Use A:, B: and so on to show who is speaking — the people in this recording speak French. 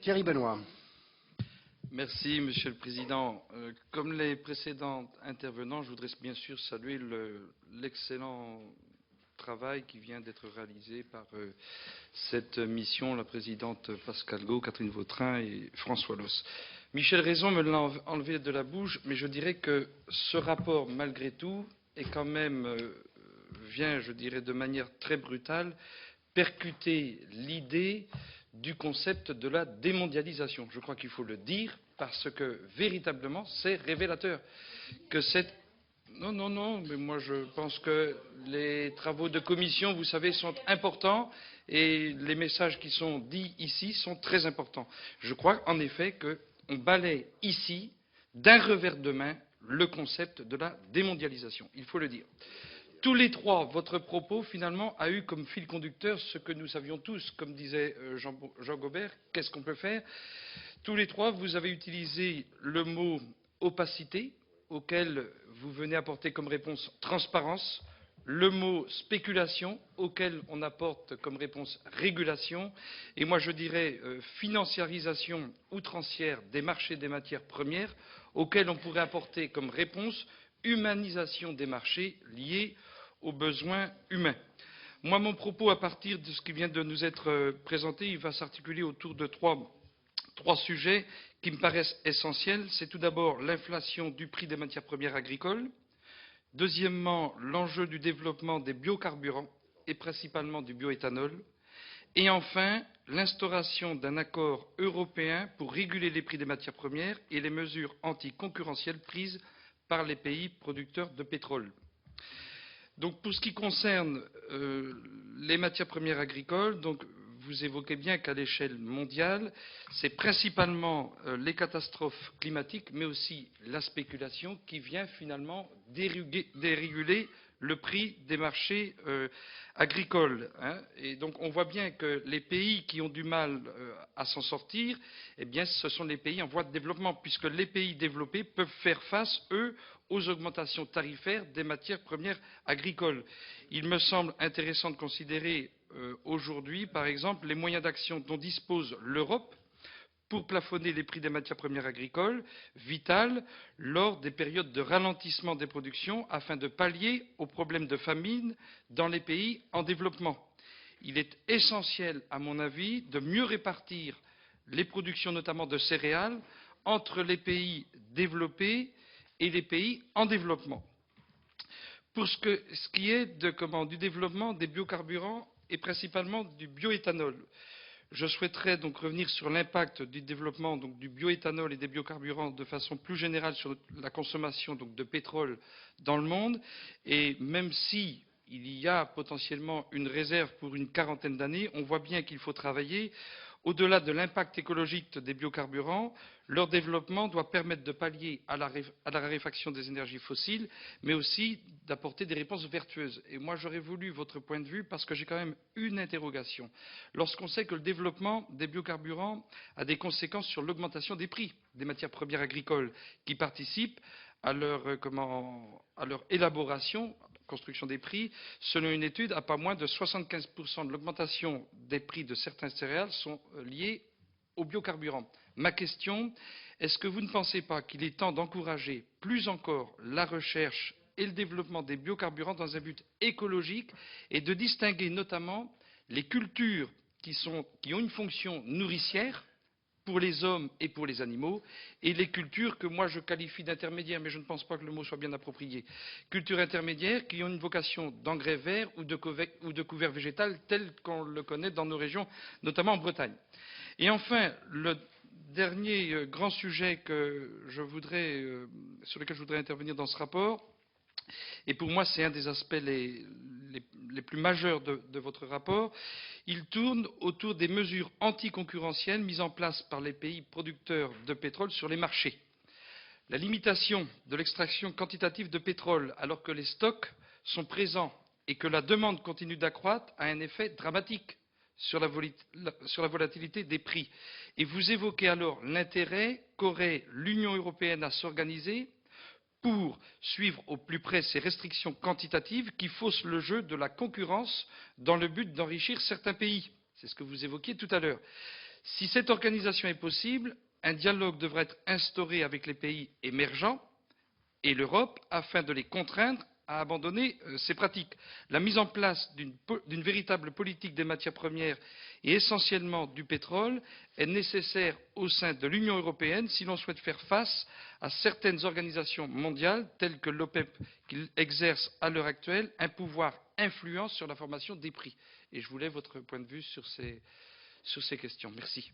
A: Thierry Benoît.
B: Merci, Monsieur le Président. Comme les précédents intervenants, je voudrais bien sûr saluer l'excellent travail qui vient d'être réalisé par cette mission, la présidente Pascale Got, Catherine Vautrin et François Loos. Michel Raison me l'a enlevé de la bouche, mais je dirais que ce rapport, malgré tout, est quand même, vient, je dirais, de manière très brutale, percuter l'idée du concept de la démondialisation. Je crois qu'il faut le dire parce que véritablement c'est révélateur que cette... Non, mais moi je pense que les travaux de commission, vous savez, sont importants et les messages qui sont dits ici sont très importants. Je crois en effet qu'on balaie ici d'un revers de main le concept de la démondialisation. Il faut le dire. Tous les trois, votre propos, finalement, a eu comme fil conducteur ce que nous savions tous, comme disait Jean Gobert, qu'est-ce qu'on peut faire? Tous les trois, vous avez utilisé le mot opacité, auquel vous venez apporter comme réponse transparence, le mot spéculation, auquel on apporte comme réponse régulation, et moi je dirais financiarisation outrancière des marchés des matières premières, auquel on pourrait apporter comme réponse humanisation des marchés liés aux besoins humains. Moi, mon propos, à partir de ce qui vient de nous être présenté, il va s'articuler autour de trois sujets qui me paraissent essentiels. C'est tout d'abord l'inflation du prix des matières premières agricoles. Deuxièmement, l'enjeu du développement des biocarburants et principalement du bioéthanol. Et enfin, l'instauration d'un accord européen pour réguler les prix des matières premières et les mesures anticoncurrentielles prises par les pays producteurs de pétrole. Donc, pour ce qui concerne les matières premières agricoles, donc, vous évoquez bien qu'à l'échelle mondiale, c'est principalement les catastrophes climatiques, mais aussi la spéculation qui vient finalement déréguler le prix des marchés agricoles. Et donc on voit bien que les pays qui ont du mal à s'en sortir, eh bien ce sont les pays en voie de développement, puisque les pays développés peuvent faire face, eux, aux augmentations tarifaires des matières premières agricoles. Il me semble intéressant de considérer aujourd'hui, par exemple, les moyens d'action dont dispose l'Europe pour plafonner les prix des matières premières agricoles, vitales, lors des périodes de ralentissement des productions, afin de pallier aux problèmes de famine dans les pays en développement. Il est essentiel, à mon avis, de mieux répartir les productions, notamment de céréales, entre les pays développés et les pays en développement. Pour ce qui est du développement des biocarburants et principalement du bioéthanol, je souhaiterais donc revenir sur l'impact du développement donc, du bioéthanol et des biocarburants de façon plus générale sur la consommation donc, de pétrole dans le monde. Et même si il y a potentiellement une réserve pour une quarantaine d'années, on voit bien qu'il faut travailler. Au-delà de l'impact écologique des biocarburants, leur développement doit permettre de pallier à la raréfaction des énergies fossiles, mais aussi d'apporter des réponses vertueuses. Et moi, j'aurais voulu votre point de vue parce que j'ai quand même une interrogation. Lorsqu'on sait que le développement des biocarburants a des conséquences sur l'augmentation des prix des matières premières agricoles qui participent à leur élaboration, construction des prix, selon une étude, à pas moins de 75% de l'augmentation des prix de certains céréales sont liés aux biocarburants. Ma question, est-ce que vous ne pensez pas qu'il est temps d'encourager plus encore la recherche et le développement des biocarburants dans un but écologique et de distinguer notamment les cultures qui ont une fonction nourricière pour les hommes et pour les animaux, et les cultures que moi je qualifie d'intermédiaires, mais je ne pense pas que le mot soit bien approprié. Cultures intermédiaires qui ont une vocation d'engrais vert ou de couvert végétal tel qu'on le connaît dans nos régions, notamment en Bretagne. Et enfin, le dernier grand sujet sur lequel je voudrais intervenir dans ce rapport, et pour moi c'est un des aspects les plus majeurs de votre rapport, il tourne autour des mesures anticoncurrentielles mises en place par les pays producteurs de pétrole sur les marchés. La limitation de l'extraction quantitative de pétrole alors que les stocks sont présents et que la demande continue d'accroître a un effet dramatique sur la volatilité des prix. Et vous évoquez alors l'intérêt qu'aurait l'Union européenne à s'organiser pour suivre au plus près ces restrictions quantitatives qui faussent le jeu de la concurrence dans le but d'enrichir certains pays. C'est ce que vous évoquiez tout à l'heure. Si cette organisation est possible, un dialogue devrait être instauré avec les pays émergents et l'Europe afin de les contraindre à abandonner ces pratiques. La mise en place d'une véritable politique des matières premières et essentiellement du pétrole est nécessaire au sein de l'Union européenne si l'on souhaite faire face à certaines organisations mondiales telles que l'OPEP qui exercent à l'heure actuelle un pouvoir influent sur la formation des prix. Et je voulais votre point de vue sur ces questions. Merci.